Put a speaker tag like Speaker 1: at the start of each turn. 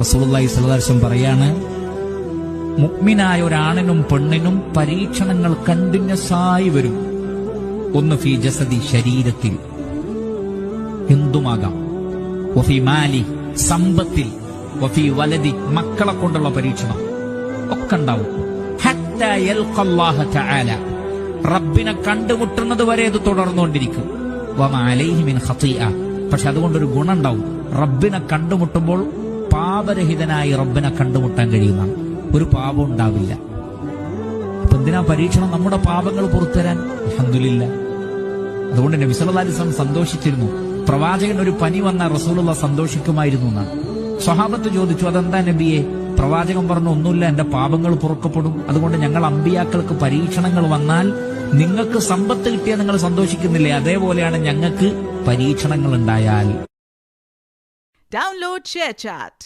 Speaker 1: റസൂലുള്ളാഹി സ്വല്ലല്ലാഹു അലൈഹി വസല്ലം പറയാണ്, മുഅ്മിനായ ഒരാണിനും പെണ്ണിനും പരീക്ഷണങ്ങൾ കണ്ടിന്യൂസായി വരും. ഒന്ന് ഫീ ജസദി, ശരീരത്തിൽ എന്തുമാകാം, വഫീ മാലി, സമ്പത്തിൽ, വഫീ വലദി, മക്കളെ കൊണ്ടുള്ള പരീക്ഷണം ഒക്കെ ഉണ്ടാവും. ഹത്താ യൽഖല്ലാഹ തആല, റബ്ബിനെ കണ്ടുമുട്ടുന്നത് വരെ ഇത് തുടർന്നുകൊണ്ടിരിക്കും. വമാ അലൈഹി മിൻ ഖതീഅ, പക്ഷെ അതുകൊണ്ടൊരു ഗുണം ഉണ്ടാവും. റബ്ബിനെ കണ്ടുമുട്ടുമ്പോൾ പാപരഹിതനായി റബ്ബിനെ കണ്ടുമുട്ടാൻ കഴിയുന്നതാണ്. ഒരു പാപം ഉണ്ടാവില്ല. അപ്പൊ എന്തിനാ പരീക്ഷണം? നമ്മുടെ പാപങ്ങൾ പുറത്തുതരാൻ. അൽഹംദുലില്ലാ. അതുകൊണ്ട് നബി സല്ലല്ലാഹു അലൈഹി വസല്ലം സന്തോഷിച്ചിരുന്നു. പ്രവാചകൻ ഒരു പനി വന്നാൽ റസൂലുള്ളാഹി സന്തോഷിക്കുമായിരുന്നു എന്നാണ്. സ്വഹാബത്ത് ചോദിച്ചു, അതെന്താ നബിയെ? പ്രവാചകൻ പറഞ്ഞു, ഒന്നുമില്ല, എന്റെ പാപങ്ങൾ പൊറുക്കപ്പെടും. അതുകൊണ്ട് ഞങ്ങൾ അമ്പിയാക്കൾക്ക് പരീക്ഷണങ്ങൾ വന്നാൽ നിങ്ങൾക്ക് സമ്പത്ത് കിട്ടിയാൽ നിങ്ങൾ സന്തോഷിക്കുന്നില്ലേ, അതേപോലെയാണ് ഞങ്ങൾക്ക് പരീക്ഷണങ്ങൾ ഉണ്ടായാൽ.
Speaker 2: Download ShareChat.